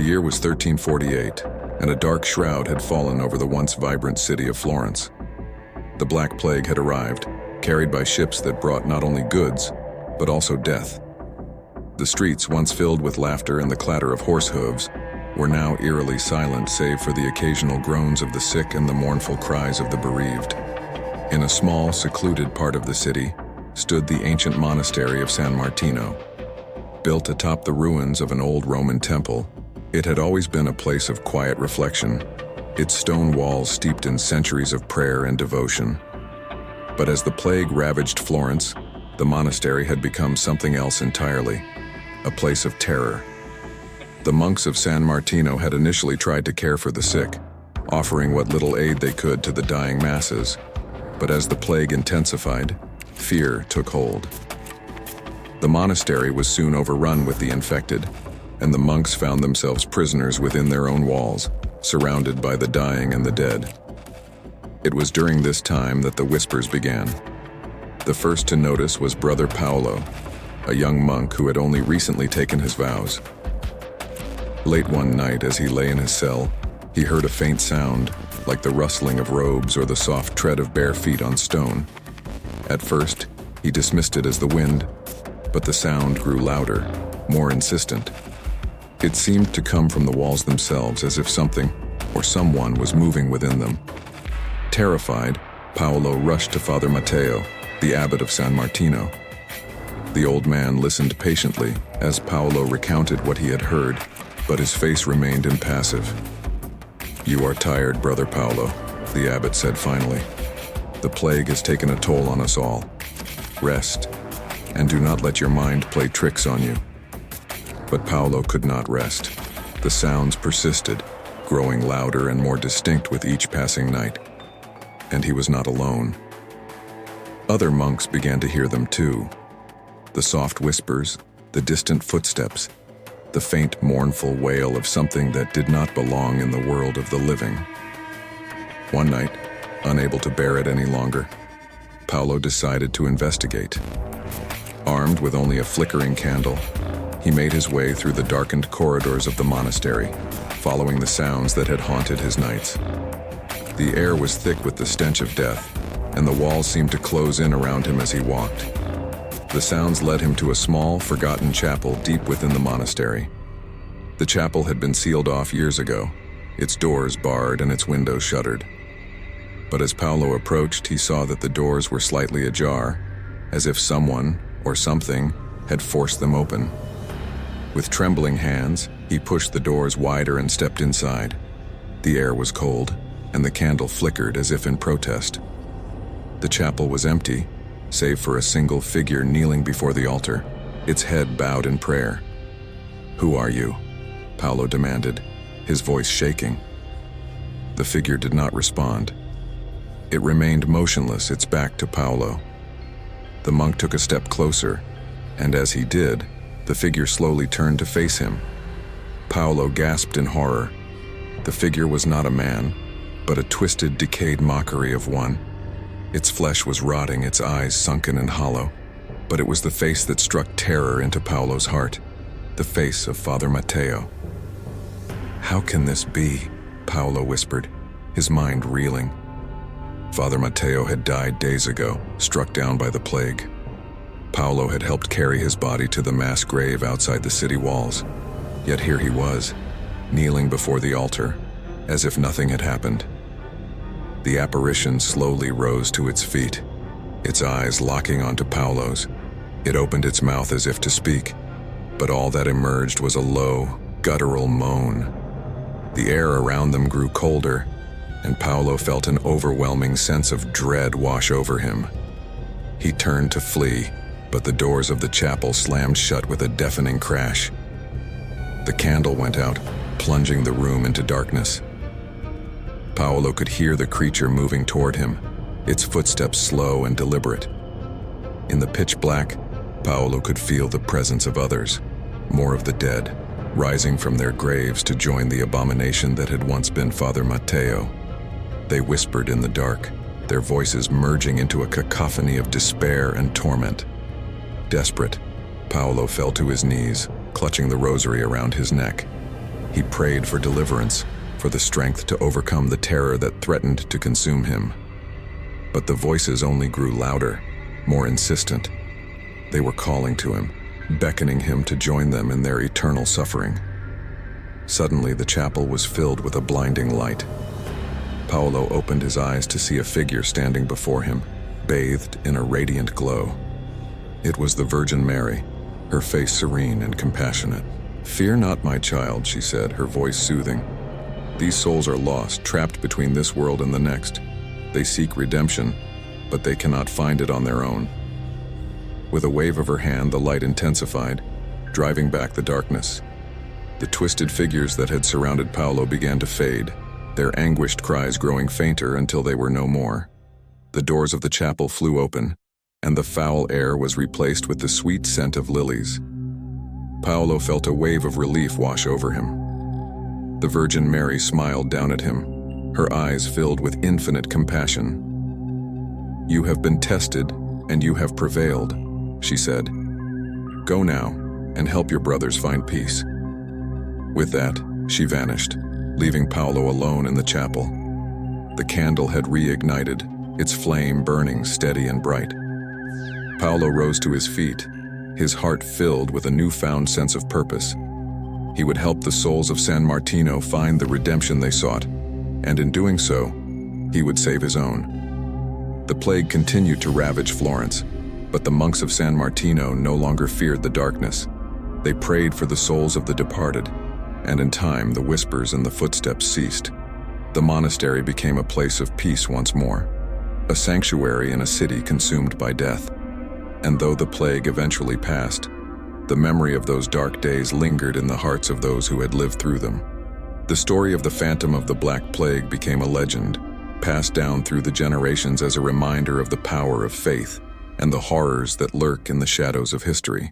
year was 1348, and a dark shroud had fallen over the once vibrant city of Florence. The Black Plague had arrived, carried by ships that brought not only goods, but also death. The streets, once filled with laughter and the clatter of horse hooves, were now eerily silent save for the occasional groans of the sick and the mournful cries of the bereaved. In a small, secluded part of the city stood the ancient monastery of San Martino. Built atop the ruins of an old Roman temple, it had always been a place of quiet reflection, its stone walls steeped in centuries of prayer and devotion. But as the plague ravaged Florence, the monastery had become something else entirely, a place of terror. The monks of San Martino had initially tried to care for the sick, offering what little aid they could to the dying masses. But as the plague intensified, fear took hold. The monastery was soon overrun with the infected, and the monks found themselves prisoners within their own walls, surrounded by the dying and the dead. It was during this time that the whispers began. The first to notice was Brother Paolo, a young monk who had only recently taken his vows. Late one night, as he lay in his cell, he heard a faint sound, like the rustling of robes or the soft tread of bare feet on stone. At first, he dismissed it as the wind, but the sound grew louder, more insistent. It seemed to come from the walls themselves, as if something or someone was moving within them. Terrified, Paolo rushed to Father Matteo, the abbot of San Martino. The old man listened patiently as Paolo recounted what he had heard, but his face remained impassive. "You are tired, Brother Paolo," the abbot said finally. "The plague has taken a toll on us all. Rest, and do not let your mind play tricks on you." But Paolo could not rest. The sounds persisted, growing louder and more distinct with each passing night. And he was not alone. Other monks began to hear them too. The soft whispers, the distant footsteps, the faint mournful wail of something that did not belong in the world of the living. One night, unable to bear it any longer, Paolo decided to investigate. Armed with only a flickering candle, he made his way through the darkened corridors of the monastery, following the sounds that had haunted his nights. The air was thick with the stench of death, and the walls seemed to close in around him as he walked. The sounds led him to a small, forgotten chapel deep within the monastery. The chapel had been sealed off years ago, its doors barred and its windows shuttered. But as Paolo approached, he saw that the doors were slightly ajar, as if someone or something had forced them open. With trembling hands, he pushed the doors wider and stepped inside. The air was cold, and the candle flickered as if in protest. The chapel was empty, save for a single figure kneeling before the altar, its head bowed in prayer. "Who are you?" Paolo demanded, his voice shaking. The figure did not respond. It remained motionless, its back to Paolo. The monk took a step closer, and as he did, the figure slowly turned to face him. Paolo gasped in horror. The figure was not a man, but a twisted, decayed mockery of one. Its flesh was rotting, its eyes sunken and hollow, but it was the face that struck terror into Paolo's heart, the face of Father Matteo. "How can this be?" Paolo whispered, his mind reeling. Father Matteo had died days ago, struck down by the plague. Paolo had helped carry his body to the mass grave outside the city walls, yet here he was, kneeling before the altar, as if nothing had happened. The apparition slowly rose to its feet, its eyes locking onto Paolo's. It opened its mouth as if to speak, but all that emerged was a low, guttural moan. The air around them grew colder, and Paolo felt an overwhelming sense of dread wash over him. He turned to flee, but the doors of the chapel slammed shut with a deafening crash. The candle went out, plunging the room into darkness. Paolo could hear the creature moving toward him, its footsteps slow and deliberate. In the pitch black, Paolo could feel the presence of others, more of the dead, rising from their graves to join the abomination that had once been Father Matteo. They whispered in the dark, their voices merging into a cacophony of despair and torment. Desperate, Paolo fell to his knees, clutching the rosary around his neck. He prayed for deliverance, for the strength to overcome the terror that threatened to consume him. But the voices only grew louder, more insistent. They were calling to him, beckoning him to join them in their eternal suffering. Suddenly, the chapel was filled with a blinding light. Paolo opened his eyes to see a figure standing before him, bathed in a radiant glow. It was the Virgin Mary, her face serene and compassionate. "Fear not, my child," she said, her voice soothing. "These souls are lost, trapped between this world and the next. They seek redemption, but they cannot find it on their own." With a wave of her hand, the light intensified, driving back the darkness. The twisted figures that had surrounded Paolo began to fade, their anguished cries growing fainter until they were no more. The doors of the chapel flew open, and the foul air was replaced with the sweet scent of lilies. Paolo felt a wave of relief wash over him. The Virgin Mary smiled down at him, her eyes filled with infinite compassion. "You have been tested, and you have prevailed," she said. "Go now, and help your brothers find peace." With that, she vanished, leaving Paolo alone in the chapel. The candle had reignited, its flame burning steady and bright. Paolo rose to his feet, his heart filled with a newfound sense of purpose. He would help the souls of San Martino find the redemption they sought, and in doing so, he would save his own. The plague continued to ravage Florence, but the monks of San Martino no longer feared the darkness. They prayed for the souls of the departed, and in time the whispers and the footsteps ceased. The monastery became a place of peace once more, a sanctuary in a city consumed by death. And though the plague eventually passed, the memory of those dark days lingered in the hearts of those who had lived through them. The story of the Phantom of the Black Plague became a legend, passed down through the generations as a reminder of the power of faith and the horrors that lurk in the shadows of history.